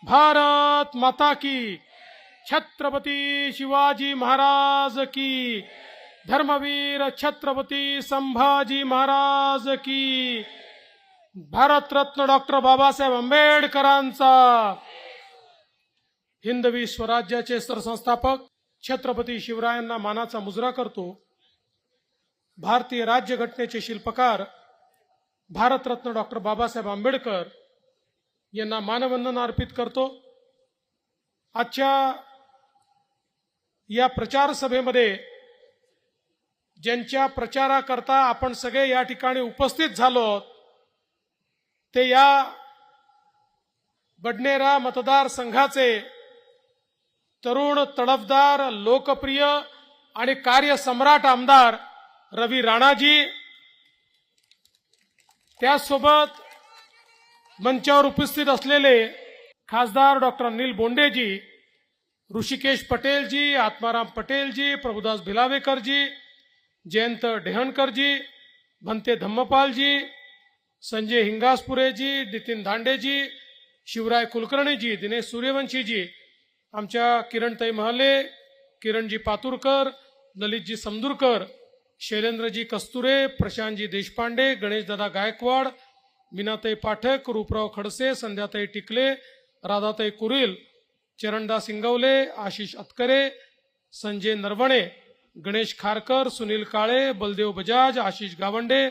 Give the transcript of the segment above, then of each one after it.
भारत माता की, छत्रपति शिवाजी महाराज की, धर्मवीर छत्रपति संभाजी महाराज की, भारतरत्न डॉक्टर बाबासाहेब आंबेडकरांचा, हिंदवी स्वराज्याचे सरसंस्थापक छत्रपती शिवरायांना मानाचा मुजरा करतो। भारतीय राज्यघटनेचे शिल्पकार भारतरत्न डॉक्टर बाबासाहेब आंबेडकर यांना मानवंदना अर्पित करतो। आजच्या या प्रचार सभेमध्ये ज्यांच्या प्रचाराकरता आपण सगळे या ठिकाणी उपस्थित झालो ते या बडनेरा मतदारसंघाचे तरुण तडफदार लोकप्रिय आणि कार्यसम्राट आमदार रवी राणाजी, त्यासोबत मंचावर उपस्थित असलेले खासदार डॉक्टर अनिल बोंडेजी, ऋषिकेश पटेलजी, आत्माराम पटेलजी, प्रभुदास भिलावेकरजी, जयंत डेहनकरजी, भंते धम्मपालजी, संजय हिंगासपुरेजी, नितीन धांडेजी, शिवराय कुलकर्णीजी, दिनेश सूर्यवंशीजी, आमच्या किरणताई महले, किरणजी पातुरकर, ललितजी समदुरकर, शैलेंद्रजी कस्तुरे, प्रशांतजी देशपांडे, गणेशदादा गायकवाड, मीनाताई पाठक, रूपराव खडसे, संध्याताई टिकले, राधाताई कुरील, चरणदास इंगवले, आशिष अतकरे, संजय नरवणे, गणेश खारकर, सुनील काळे, बलदेव बजाज, आशिष गावंडे,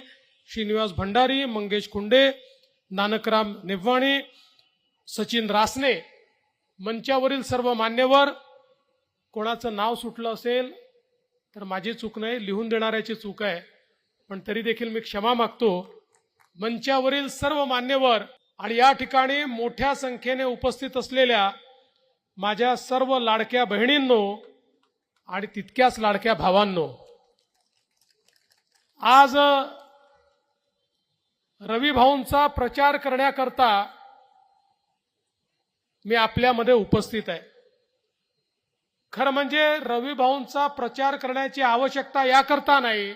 श्रीनिवास भंडारी, मंगेश खुंडे, नानकराम नेव्वाणी, सचिन रासने, मंचावरील सर्व मान्यवर, कोणाचं नाव सुटलं असेल तर माझी चूक नाही, लिहून देणाऱ्याची चूक आहे, पण तरी देखील मी क्षमा मागतो। मंचावरील सर्व मान्यवर आणि या ठिकाणी मोठ्या संख्येने उपस्थित असलेल्या माझ्या सर्व लाडक्या बहिणींनो आणि तितक्याच लाडक्या भावांनो, आज रवी भाऊंचा प्रचार करण्याकरता मी आपल्यामध्ये उपस्थित आहे। खरं म्हणजे रवी भाऊंचा प्रचार करण्याची आवश्यकता याकरता नाही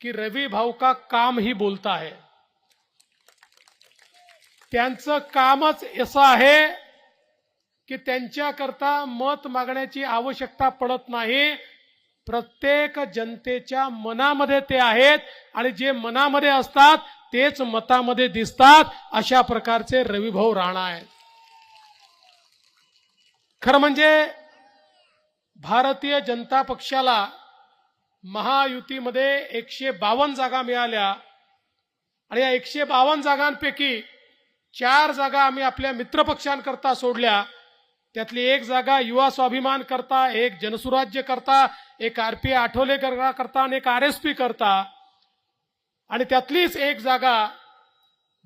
कि रवी भाऊ का काम ही बोलता है, त्यांचं कामच असं आहे की त्यांच्याकरता मत मागण्याची आवश्यकता पडत नाही। प्रत्येक जनतेच्या मनामध्ये ते आहेत आणि जे मनामध्ये असतात तेच मतामध्ये दिसतात, अशा प्रकारचे रवी भाऊ राणा आहेत। खरं म्हणजे भारतीय जनता पक्षाला महायुतीमध्ये 152 जागा मिळाल्या आणि या 152 जागांपैकी 4 जागा आम्ही आपल्या मित्रपक्षांकरता सोडल्या। त्यातली एक जागा युवा स्वाभिमान करता, एक जनसुराज्य करता, एक आरपी आठवले करता आणि एक आरएसपी करता, आणि त्यातलीच एक जागा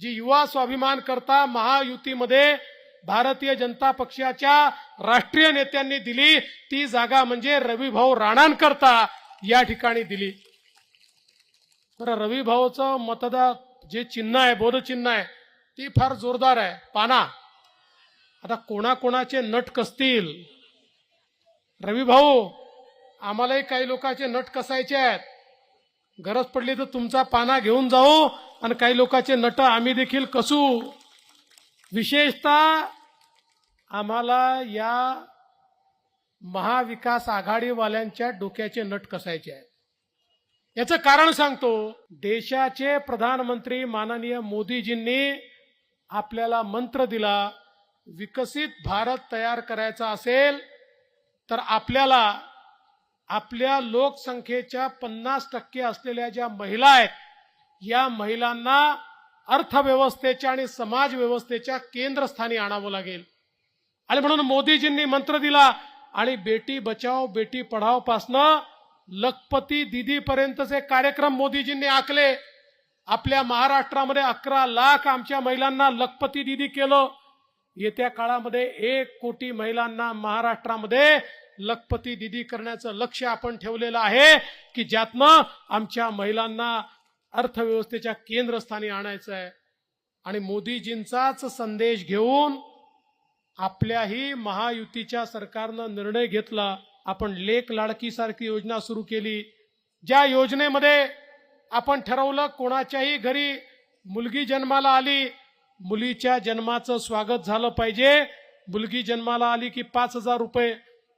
जी युवा स्वाभिमान करता महायुतीमध्ये भारतीय जनता पक्षाच्या राष्ट्रीय नेत्यांनी दिली, ती जागा म्हणजे रवी भाऊ राणांकरता या ठिकाणी दिली। तर रवी भाऊचं मतदार जे चिन्ह आहे, बोध चिन्ह आहे, ती फार जोरदार आहे, पाना। आता कोणाकोणाचे नट कसतील रवी भाऊ, आम्हालाही काही लोकांचे नट कसायचे आहेत, गरज पडली तर तुमचा पाना घेऊन जाऊ आणि काही लोकांचे नट आम्ही देखील कसू। विशेषतः आम्हाला या महाविकास आघाडीवाल्यांच्या डोक्याचे नट कसायचे आहेत। याचं कारण सांगतो, देशाचे प्रधानमंत्री माननीय मोदीजींनी आपल्याला मंत्र दिला, विकसित भारत तयार करायचा असेल तर आपल्याला आपल्या लोकसंख्येच्या 50% असलेल्या ज्या महिला आहेत, या महिलांना अर्थव्यवस्थेच्या आणि समाज व्यवस्थेच्या केंद्रस्थानी आणावं लागेल। आणि म्हणून मोदीजींनी मंत्र दिला आणि बेटी बचाओ बेटी पढाओ पासनं लखपती दीदी पर्यंतचे कार्यक्रम मोदीजींनी आखले। आपल्या महाराष्ट्रामध्ये 11 लाख आमच्या महिलांना लखपती दीदी केलं। येत्या काळामध्ये 1 कोटी महिलांना महाराष्ट्रामध्ये लखपती दीदी करण्याचं लक्ष्य आपण ठेवलेलं आहे की ज्यातनं आमच्या महिलांना अर्थव्यवस्थेच्या केंद्रस्थानी आणायचं आहे। आणि मोदीजींचाच संदेश घेऊन आपल्याही महायुतीच्या सरकारनं निर्णय घेतला, आपण लेक लाडकी सारखी योजना सुरू केली, ज्या योजनेमध्ये आपण ठरवलं कोणाच्याही घरी मुलगी जन्माला आली, मुलीच्या जन्माचं स्वागत झालं पाहिजे. मुलगी जन्माला आली की 5,000 रुपये,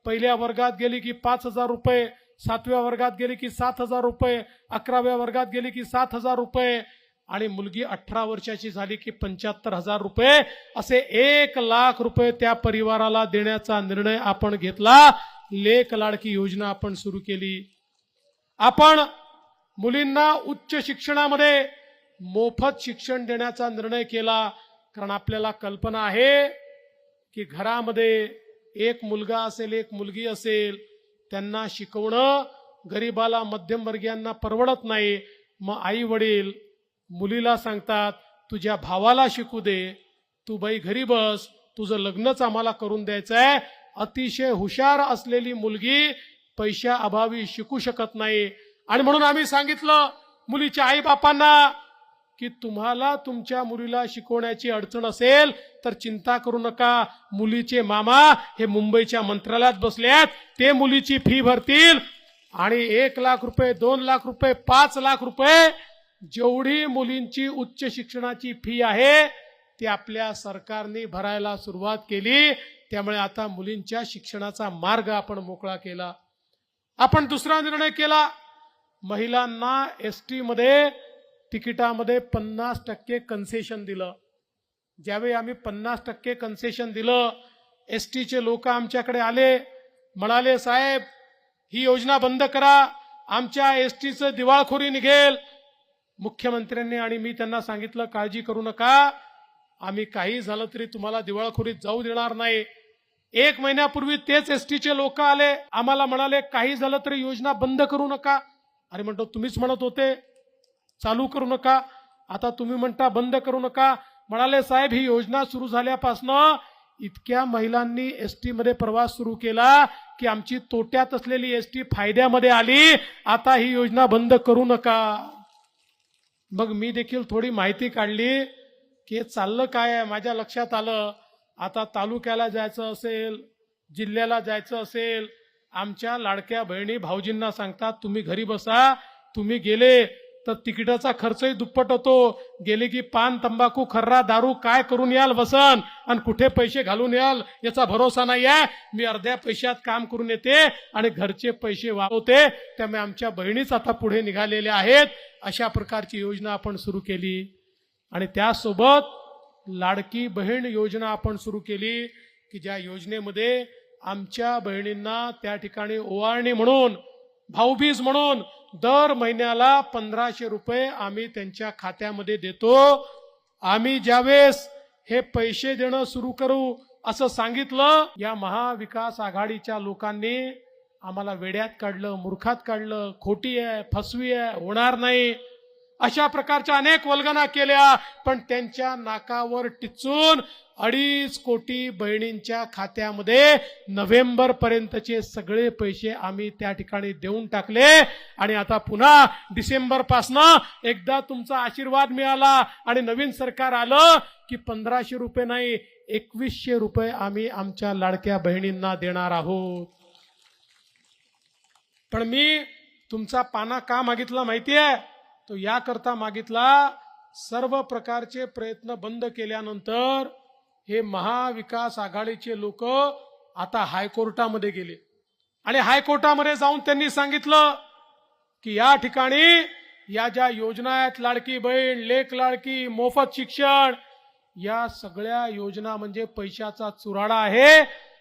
पहिल्या वर्गात गेली की 5,000 रुपये, 7व्या वर्गात गेली की 7,000 रुपये, 11व्या वर्गात गेली की 7,000 रुपये आणि मुलगी 18 वर्षाची झाली की 75,000 रुपये, असे 1,00,000 रुपये त्या परिवाराला देण्याचा निर्णय आपण घेतला. लेक लाडकी योजना आपण सुरू केली. आपण मुलींना उच्च शिक्षणामध्ये मोफत शिक्षण देण्याचा निर्णय केला. कारण आपल्याला कल्पना आहे की घरामध्ये एक मुलगा असेल, एक मुलगी असेल, त्यांना शिकवणं गरीबाला, मध्यमवर्गीयांना परवडत नाही. मग आई वडील मुलीला सांगतात, तुझ्या भावाला शिकू दे, तू बाई घरी बस, तुझं लग्नच आम्हाला करून द्यायचं आहे. अतिशय हुशार असलेली मुलगी पैशा अभावी शिकू शकत नाही. आणि म्हणून आम्ही सांगितलं मुलीच्या आई बापांना की तुम्हाला तुमच्या मुलीला शिकवण्याची अडचण असेल तर चिंता करू नका. मुलीचे मामा हे मुंबईच्या मंत्रालयात बसले आहेत, ते मुलीची फी भरतील आणि 1,00,000 रुपये, 2,00,000 रुपये, 5,00,000 रुपये जेवढी मुलींची उच्च शिक्षणाची फी आहे ती आपल्या सरकारने भरायला सुरुवात केली. त्यामुळे आता मुलींच्या शिक्षणाचा मार्ग आपण मोकळा केला. आपण दुसरा निर्णय केला, महिलांना एसटी मध्ये तिकिटामध्ये 50% कन्सेशन दिलं. ज्यावेळी आम्ही 50% कन्सेशन दिलं, एसटीचे लोक आमच्याकडे आले, म्हणाले साहेब ही योजना बंद करा, आमच्या एसटीचं दिवाळखोरी निघेल. मुख्यमंत्र्यांनी आणि मी त्यांना सांगितलं काळजी करू नका, आम्ही काही झालं तरी तुम्हाला दिवाळखोरीत जाऊ देणार नाही. 1 महिन्यापूर्वी तेच एसटीचे लोक आले, आम्हाला म्हणाले काही झालं तरी योजना बंद करू नका. अरे म्हणतो तुम्हीच म्हणत होते चालू करू नका, आता तुम्ही म्हणता बंद करू नका. म्हणाले साहेब ही योजना सुरू झाल्यापासनं इतक्या महिलांनी एसटी मध्ये प्रवास सुरू केला की आमची तोट्यात असलेली एसटी फायद्यामध्ये आली. आता ही योजना बंद करू नका. मग मी देखील थोडी माहिती काढली की चाललं काय आहे. माझ्या लक्षात आलं आता तालुक्याला जायचं असेल, जिल्ह्याला जायचं असेल, आमच्या लाडक्या बहिणी भाऊजींना सांगतात तुम्ही घरी बसा, तुम्ही गेले तर तिकिटाचा खर्चही दुप्पट होतो, गेले की पान तंबाखू खर्रा दारू काय करून याल वसन आणि कुठे पैसे घालून याल याचा भरोसा नाही आहे. मी अर्ध्या पैशात काम करून येते आणि घरचे पैसे वापरते. त्यामुळे आमच्या बहिणीच आता पुढे निघालेल्या आहेत. अशा प्रकारची योजना आपण सुरू केली. आणि त्यासोबत लाडकी बहीण योजना आपण सुरू केली की ज्या योजनेमध्ये आमच्या बहिणींना त्या ठिकाणी ओवाळणी म्हणून, भाऊबीज म्हणून दर महिन्याला 1,500 रुपये आम्ही त्यांच्या खात्यामध्ये देतो. आम्ही ज्यावेळेस हे पैसे देणं सुरू करू असं सांगितलं, या महाविकास आघाडीच्या लोकांनी आम्हाला वेड्यात काढलं, मूर्खात काढलं, खोटी आहे, फसवी आहे, होणार नाही, अशा प्रकारच्या अनेक वल्गना केल्या. पण त्यांच्या नाकावर टिचून 2.5 कोटी बहिणींच्या खात्यामध्ये नोव्हेंबर पर्यंतचे सगळे पैसे आम्ही त्या ठिकाणी देऊन टाकले. आणि आता पुन्हा डिसेंबर पासनं एकदा तुमचा आशीर्वाद मिळाला आणि नवीन सरकार आलं की 1,500 रुपये नाही 2,100 रुपये आम्ही आमच्या लाडक्या बहिणींना देणार आहोत. पण मी तुमचा पाना का मागितला माहितीये? तो याकरता मागितला, सर्व प्रकारचे प्रयत्न बंद केल्यानंतर हे महाविकास आघाडीचे लोक आता हायकोर्टामध्ये गेले आणि हायकोर्टामध्ये जाऊन त्यांनी सांगितलं की या ठिकाणी या ज्या योजना आहेत, लाडकी बहीण, लेक लाडकी, मोफत शिक्षण, या सगळ्या योजना म्हणजे पैशाचा चुराडा आहे.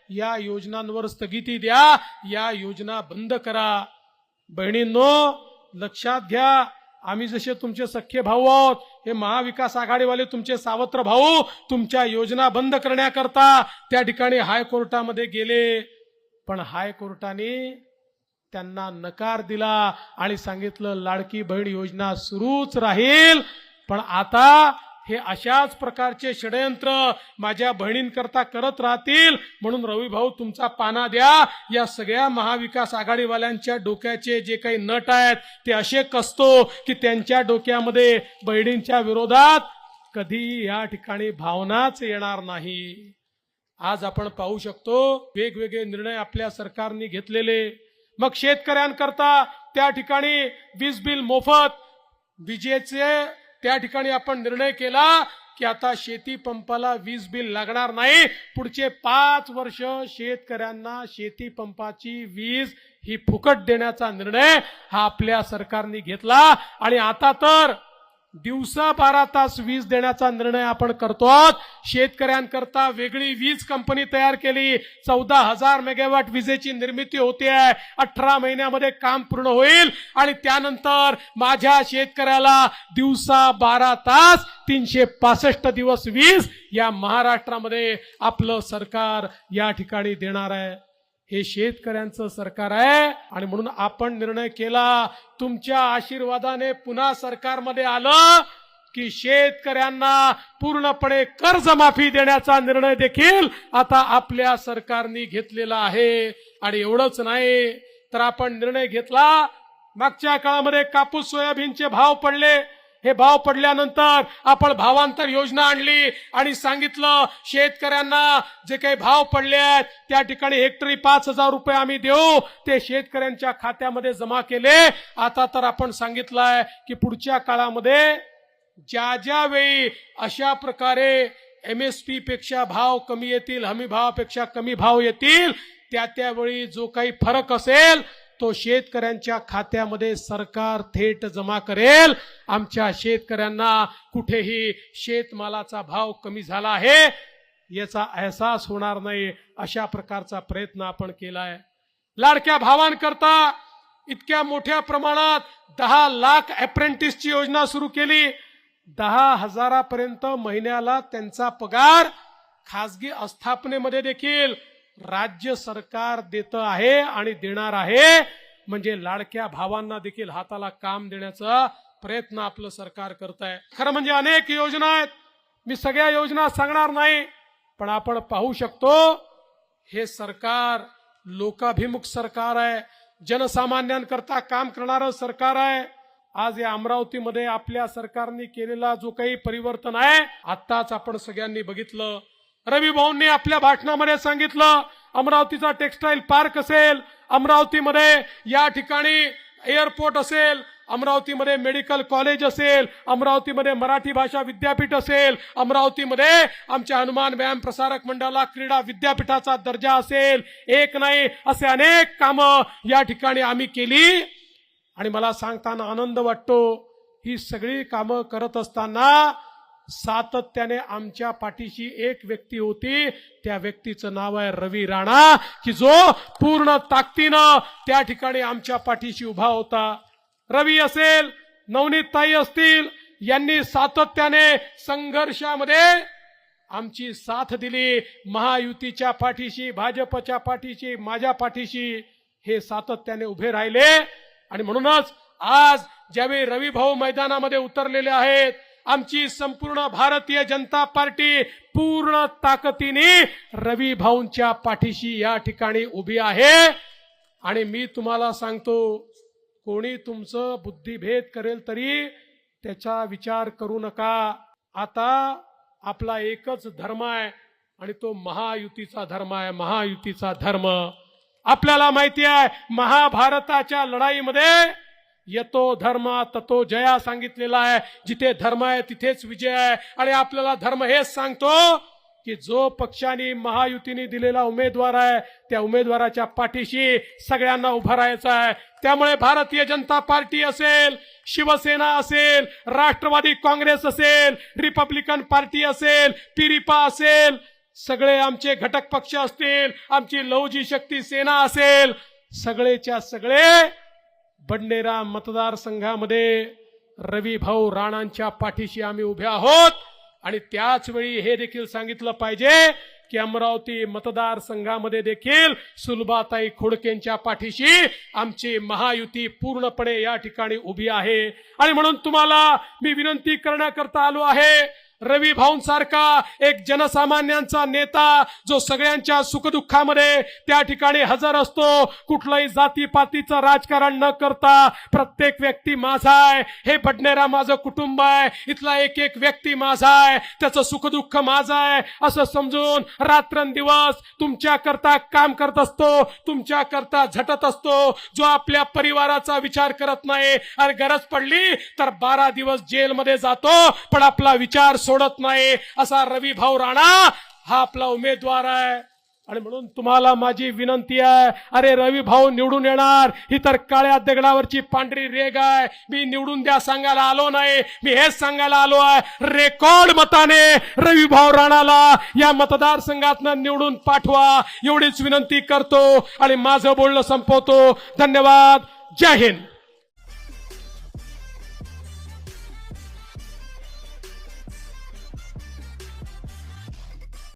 या योजनांवर स्थगिती द्या, या योजना बंद करा. बहिणींनो लक्षात घ्या, आम्ही जसे तुमचे सख्खे भाऊ आहोत, हे महाविकास आघाडीवाले तुमचे सावत्र भाऊ तुमच्या योजना बंद करण्याकरता त्या ठिकाणी हायकोर्टामध्ये गेले. पण हायकोर्टाने त्यांना नकार दिला आणि सांगितलं लाडकी बहीण योजना सुरूच राहील. पण आता हे अशाच प्रकारचे षडयंत्र माझ्या बहिणींकरता करत राहतील. म्हणून रवी भाऊ तुमचा पाना द्या. या सगळ्या महाविकास आघाडीवाल्यांच्या डोक्याचे जे काही नट आहेत ते असे कसतो की त्यांच्या डोक्यामध्ये बहिणींच्या विरोधात कधी या ठिकाणी भावनाच येणार नाही. आज आपण पाहू शकतो वेगवेगळे निर्णय आपल्या सरकारने घेतलेले. मग शेतकऱ्यांकरता त्या ठिकाणी वीज बिल मोफत, विजेचे त्या ठिकाणी आपण निर्णय केला की आता शेती पंपाला वीज बिल लागणार नाही, पुढचे 5 वर्ष शेतकऱ्यांना शेती पंपाची वीज ही फुकट देण्याचा निर्णय हा आपल्या सरकारने घेतला। आणि आता तर दिवसा 12 तास वीज देण्याचा निर्णय आपण करतो। शेतकऱ्यांकरता वेगळी वीज कंपनी तयार केली, 14,000 मेगावॅट विजेची निर्मिती होते आहे, 18 महिन्यामध्ये काम पूर्ण होईल आणि त्यानंतर माझ्या शेतकऱ्याला दिवसा 12 तास 365 दिवस वीज या महाराष्ट्रामध्ये आपलं सरकार या ठिकाणी देणार आहे। हे शेतकऱ्यांचं सरकार आहे आणि म्हणून आपण निर्णय केला, तुमच्या आशीर्वादाने पुन्हा सरकारमध्ये आलं की शेतकऱ्यांना पूर्णपणे कर्जमाफी देण्याचा निर्णय देखील आता आपल्या सरकारने घेतलेला आहे। आणि एवढंच नाही तर आपण निर्णय घेतला, मागच्या काळामध्ये कापूस सोयाबीनचे भाव पडले, हे भाव पडल्यानंतर आपण भावांतर योजना आणली आणि सांगितलं शेतकऱ्यांना जे काही भाव पडले आहेत त्या ठिकाणी हेक्टरी 5,000 रुपये आम्ही देऊ, ते शेतकऱ्यांच्या खात्यामध्ये जमा केले। आता तर आपण सांगितलंय की पुढच्या काळामध्ये ज्या वेळी अशा प्रकारे MSP पेक्षा भाव कमी येतील, हमी भावापेक्षा कमी भाव येतील, त्यावेळी जो काही फरक असेल तो शेतकऱ्यांच्या खात्यामध्ये सरकार थेट जमा करेल। आमच्या शेतकऱ्यांना कुठेही शेतमालाचा भाव कमी झाला आहे याचा अहसास होणार नाही, अशा प्रकारचा प्रयत्न आपण केलाय। लाडक्या भावांकरता इतक्या मोठ्या प्रमाणात 10 लाख अप्रेंटिसची योजना सुरू केली। 10,000 पर्यंत महिन्याला त्यांचा पगार खासगी आस्थापनेमध्ये देखील राज्य सरकार देत आहे आणि देणार आहे। म्हणजे लाडक्या भावांना देखील हाताला काम देण्याचा प्रयत्न आपलं सरकार करत आहे। खरं म्हणजे अनेक योजना आहेत, मी सगळ्या योजना सांगणार नाही, पण आपण पाहू शकतो हे सरकार लोकाभिमुख सरकार आहे, जनसामान्यांकरता काम करणारं सरकार आहे। आज या अमरावतीमध्ये आपल्या सरकारने केलेला जो काही परिवर्तन आहे आताच आपण सगळ्यांनी बघितलं। रवी भाऊंनी आपल्या भाषणामध्ये सांगितलं अमरावतीचा टेक्सटाईल पार्क असेल, अमरावतीमध्ये या ठिकाणी एअरपोर्ट असेल, अमरावतीमध्ये मेडिकल कॉलेज असेल, अमरावतीमध्ये मराठी भाषा विद्यापीठ असेल, अमरावतीमध्ये आमच्या हनुमान व्यायाम प्रसारक मंडळाला क्रीडा विद्यापीठाचा दर्जा असेल, एक नाही असे अनेक कामं या ठिकाणी आम्ही केली। आणि मला सांगताना आनंद वाटतो ही सगळी कामं करत असताना सातत्याने आमच्या पाठीशी एक व्यक्ती होती, त्या व्यक्तीचं नाव आहे रवी राणा, की जो पूर्ण ताकदीनं त्या ठिकाणी आमच्या पाठीशी उभा होता। रवी असेल, नवनीत ताई असतील, यांनी सातत्याने संघर्षामध्ये आमची साथ दिली। महायुतीच्या पाठीशी, भाजपच्या पाठीशी, माझ्या पाठीशी हे सातत्याने उभे राहिले। आणि म्हणूनच आज ज्यावेळी रवी भाऊ मैदानामध्ये उतरलेले आहेत, आमची संपूर्ण भारतीय जनता पार्टी पूर्ण ताकदीने रवी भाऊंच्या पाठीशी या ठिकाणी उभी आहे। आणि मी तुम्हाला सांगतो, कोणी तुमचं बुद्धिभेद करेल तरी त्याचा विचार करू नका। आता आपला एकच धर्म आहे आणि तो महायुतीचा धर्म आहे, महायुतीचा धर्म। आपल्याला माहिती आहे महाभारताच्या लढाईमध्ये यतो धर्म ततो जया सांगितलेला आहे, जिथे धर्म आहे तिथेच विजय आहे। आणि आपल्याला धर्म हेच सांगतो की जो पक्षाने महायुतीने दिलेला उमेदवार आहे त्या उमेदवाराच्या पाठीशी सगळ्यांना उभं राहायचं आहे। त्यामुळे भारतीय जनता पार्टी असेल, शिवसेना असेल, राष्ट्रवादी काँग्रेस असेल, रिपब्लिकन पार्टी असेल, पिरिपा असेल, सगळे आमचे घटक पक्ष असतील, आमची लौजी शक्ती सेना असेल, सगळेच्या सगळे बडनेरा मतदारसंघामध्ये रवी भाऊ राणांच्या पाठीशी आम्ही उभे आहोत। आणि त्याच वेळी हे देखील सांगितलं पाहिजे की अमरावती मतदारसंघामध्ये देखील सुलभाताई खोडकेंच्या पाठीशी आमची महायुती पूर्णपणे या ठिकाणी उभी आहे। आणि म्हणून तुम्हाला मी विनंती करण्याकरता आलो आहे, रवी भाऊंसारखा एक जनसामान्यांचा नेता जो सगळ्यांच्या सुखदुःखामध्ये त्या ठिकाणी हजर असतो, कुठलंही जातीपातीचं राजकारण न करता प्रत्येक व्यक्ती माझा आहे, हे बडनेरा माझं कुटुंब आहे, इथला एक एक व्यक्ती माझा आहे, त्याचं सुखदुःख माझं आहे असं समजून रात्रंदिवस तुमच्या करता काम करत असतो, तुमच्या करता झटत असतो, जो आपल्या परिवाराचा विचार करत नाही आणि गरज पडली तर 12 दिवस जेलमध्ये जातो पण आपला विचार सोडत नाही असा रवी भाऊ राणा हा आपला उमेदवार आहे. आणि म्हणून तुम्हाला माझी विनंती आहे, अरे रवी भाऊ निवडून येणार ही तर काळ्या दगडावरची पांढरी रेग आहे. मी निवडून द्या सांगायला आलो नाही, मी हेच सांगायला आलो आहे, रेकॉर्ड मताने रवी भाऊ राणाला या मतदारसंघातनं निवडून पाठवा एवढीच विनंती करतो आणि माझं बोलणं संपवतो. धन्यवाद. जय हिंद.